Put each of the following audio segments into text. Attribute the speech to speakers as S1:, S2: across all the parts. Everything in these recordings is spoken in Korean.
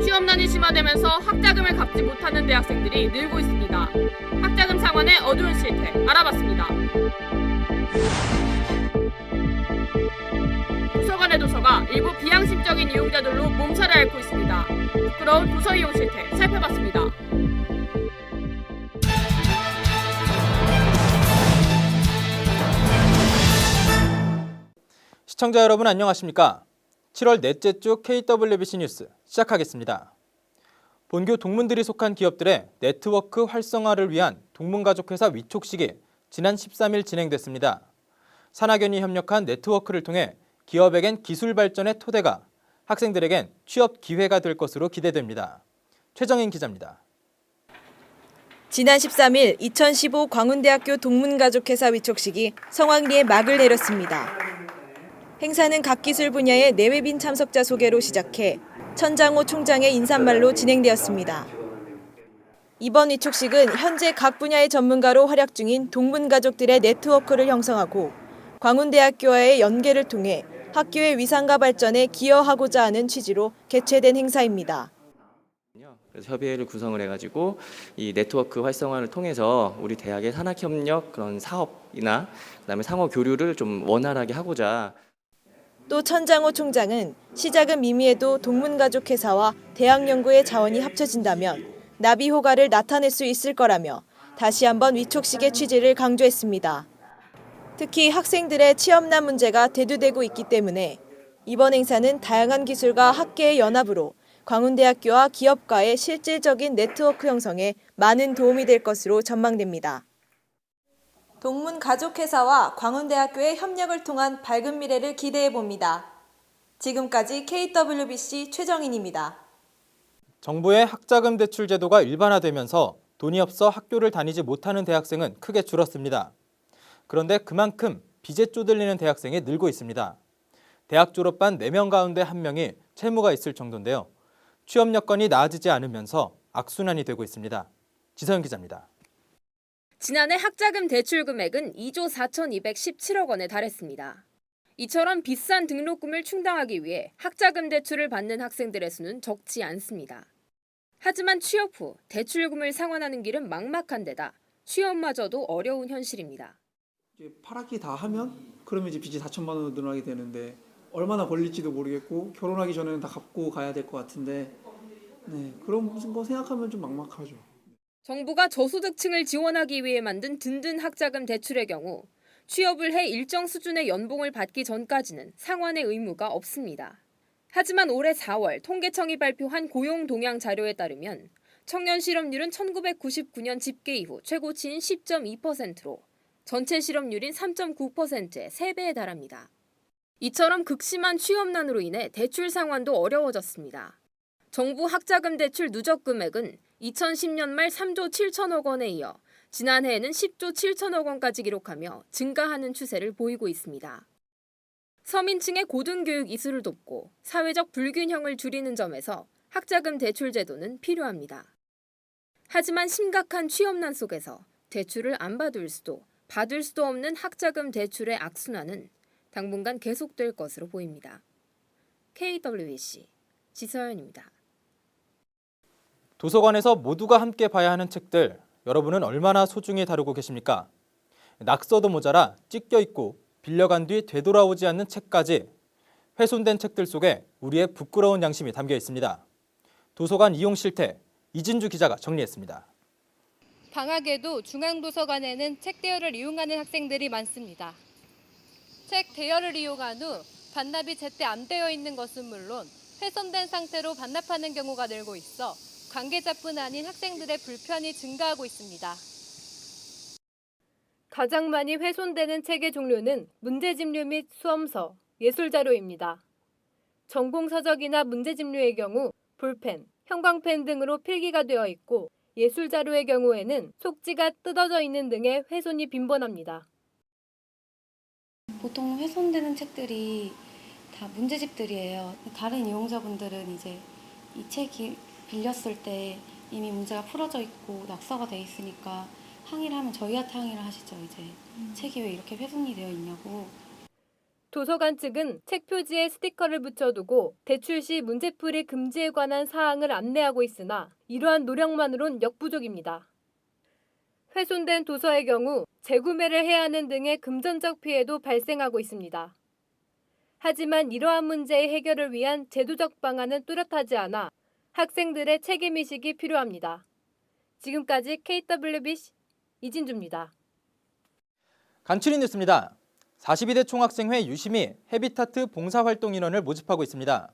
S1: 취업난이 심화되면서 학자금을 갚지 못하는 대학생들이 늘고 있습니다. 학자금 상환의 어두운 실태 알아봤습니다. 도서관의 도서가 일부 비양심적인 이용자들로 몸살을 앓고 있습니다. 부끄러운 도서 이용 실태 살펴봤습니다.
S2: 시청자 여러분 안녕하십니까? 7월 넷째 주 KWBC 뉴스 시작하겠습니다. 본교 동문들이 속한 기업들의 네트워크 활성화를 위한 동문가족회사 위촉식이 지난 13일 진행됐습니다. 산학연이 협력한 네트워크를 통해 기업에겐 기술 발전의 토대가, 학생들에겐 취업 기회가 될 것으로 기대됩니다. 최정인 기자입니다.
S3: 지난 13일 2015 광운대학교 동문가족회사 위촉식이 성황리에 막을 내렸습니다. 행사는 각 기술 분야의 내외빈 참석자 소개로 시작해 천장호 총장의 인사말로 진행되었습니다. 이번 위촉식은 현재 각 분야의 전문가로 활약 중인 동문가족들의 네트워크를 형성하고 광운대학교와의 연계를 통해 학교의 위상과 발전에 기여하고자 하는 취지로 개최된 행사입니다.
S4: 그래서 협의회를 구성을 해가지고 이 네트워크 활성화를 통해서 우리 대학의 산학협력 그런 사업이나 그다음에 상호 교류를 좀 원활하게 하고자.
S3: 또 천장호 총장은 시작은 미미해도 동문가족회사와 대학연구의 자원이 합쳐진다면 나비 효과를 나타낼 수 있을 거라며 다시 한번 위촉식의 취지를 강조했습니다. 특히 학생들의 취업난 문제가 대두되고 있기 때문에 이번 행사는 다양한 기술과 학계의 연합으로 광운대학교와 기업과의 실질적인 네트워크 형성에 많은 도움이 될 것으로 전망됩니다. 동문가족회사와 광운대학교의 협력을 통한 밝은 미래를 기대해 봅니다. 지금까지 KWBC 최정인입니다.
S2: 정부의 학자금 대출 제도가 일반화되면서 돈이 없어 학교를 다니지 못하는 대학생은 크게 줄었습니다. 그런데 그만큼 빚에 쪼들리는 대학생이 늘고 있습니다. 대학 졸업반 4명 가운데 1명이 채무가 있을 정도인데요. 취업 여건이 나아지지 않으면서 악순환이 되고 있습니다. 지서연 기자입니다.
S1: 지난해 학자금 대출 금액은 2조 4,217억 원에 달했습니다. 이처럼 비싼 등록금을 충당하기 위해 학자금 대출을 받는 학생들의 수는 적지 않습니다. 하지만 취업 후 대출금을 상환하는 길은 막막한 데다 취업마저도 어려운 현실입니다.
S5: 이제 8학기 다 하면 그러면 이제 빚이 4천만 원으로 늘어나게 되는데 얼마나 걸릴지도 모르겠고 결혼하기 전에는 다 갚고 가야 될 것 같은데 그런 거 생각하면 좀 막막하죠.
S1: 정부가 저소득층을 지원하기 위해 만든 든든 학자금 대출의 경우 취업을 해 일정 수준의 연봉을 받기 전까지는 상환의 의무가 없습니다. 하지만 올해 4월 통계청이 발표한 고용 동향 자료에 따르면 청년 실업률은 1999년 집계 이후 최고치인 10.2%로 전체 실업률인 3.9%의 3배에 달합니다. 이처럼 극심한 취업난으로 인해 대출 상환도 어려워졌습니다. 정부 학자금 대출 누적 금액은 2010년 말 3조 7천억 원에 이어 지난해에는 10조 7천억 원까지 기록하며 증가하는 추세를 보이고 있습니다. 서민층의 고등교육 이수를 돕고 사회적 불균형을 줄이는 점에서 학자금 대출 제도는 필요합니다. 하지만 심각한 취업난 속에서 대출을 안 받을 수도 받을 수도 없는 학자금 대출의 악순환은 당분간 계속될 것으로 보입니다. KWBC 지서연입니다.
S2: 도서관에서 모두가 함께 봐야 하는 책들, 여러분은 얼마나 소중히 다루고 계십니까? 낙서도 모자라 찢겨 있고 빌려간 뒤 되돌아오지 않는 책까지 훼손된 책들 속에 우리의 부끄러운 양심이 담겨 있습니다. 도서관 이용 실태, 이진주 기자가 정리했습니다.
S6: 방학에도 중앙도서관에는 책 대여를 이용하는 학생들이 많습니다. 책 대여를 이용한 후 반납이 제때 안 되어 있는 것은 물론 훼손된 상태로 반납하는 경우가 늘고 있어 관계자뿐 아닌 학생들의 불편이 증가하고 있습니다. 가장 많이 훼손되는 책의 종류는 문제집류 및 수험서, 예술자료입니다. 전공서적이나 문제집류의 경우 볼펜, 형광펜 등으로 필기가 되어 있고 예술자료의 경우에는 속지가 뜯어져 있는 등의 훼손이 빈번합니다.
S7: 보통 훼손되는 책들이 다 문제집들이에요. 다른 이용자분들은 이제 이 책이 빌렸을 때 이미 문제가 풀어져 있고 낙서가 돼 있으니까 항의를 하면 저희한테 항의를 하시죠. 이제 책이 왜 이렇게 훼손이 되어 있냐고.
S6: 도서관 측은 책 표지에 스티커를 붙여두고 대출 시 문제풀이 금지에 관한 사항을 안내하고 있으나 이러한 노력만으론 역부족입니다. 훼손된 도서의 경우 재구매를 해야 하는 등의 금전적 피해도 발생하고 있습니다. 하지만 이러한 문제의 해결을 위한 제도적 방안은 뚜렷하지 않아 학생들의 책임의식이 필요합니다. 지금까지 KWBC 이진주입니다.
S2: 간추린 뉴스입니다. 42대 총학생회 유심히 해비타트 봉사활동 인원을 모집하고 있습니다.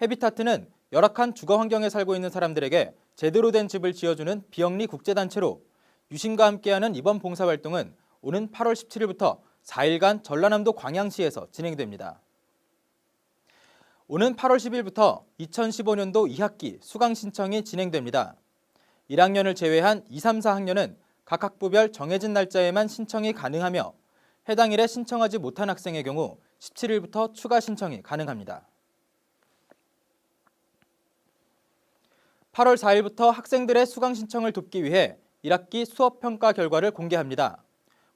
S2: 해비타트는 열악한 주거 환경에 살고 있는 사람들에게 제대로 된 집을 지어주는 비영리 국제단체로 유심과 함께하는 이번 봉사활동은 오는 8월 17일부터 4일간 전라남도 광양시에서 진행됩니다. 오는 8월 10일부터 2015년도 2학기 수강 신청이 진행됩니다. 1학년을 제외한 2, 3, 4학년은 각 학부별 정해진 날짜에만 신청이 가능하며 해당 일에 신청하지 못한 학생의 경우 17일부터 추가 신청이 가능합니다. 8월 4일부터 학생들의 수강 신청을 돕기 위해 1학기 수업 평가 결과를 공개합니다.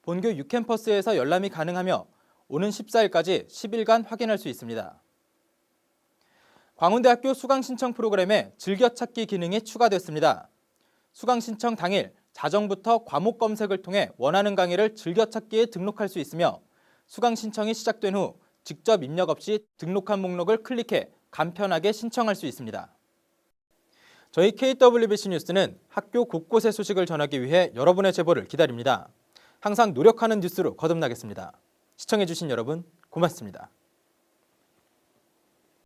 S2: 본교 6캠퍼스에서 열람이 가능하며 오는 14일까지 10일간 확인할 수 있습니다. 광운대학교 수강 신청 프로그램에 즐겨찾기 기능이 추가됐습니다. 수강 신청 당일 자정부터 과목 검색을 통해 원하는 강의를 즐겨찾기에 등록할 수 있으며 수강 신청이 시작된 후 직접 입력 없이 등록한 목록을 클릭해 간편하게 신청할 수 있습니다. 저희 KWBC 뉴스는 학교 곳곳의 소식을 전하기 위해 여러분의 제보를 기다립니다. 항상 노력하는 뉴스로 거듭나겠습니다. 시청해주신 여러분 고맙습니다.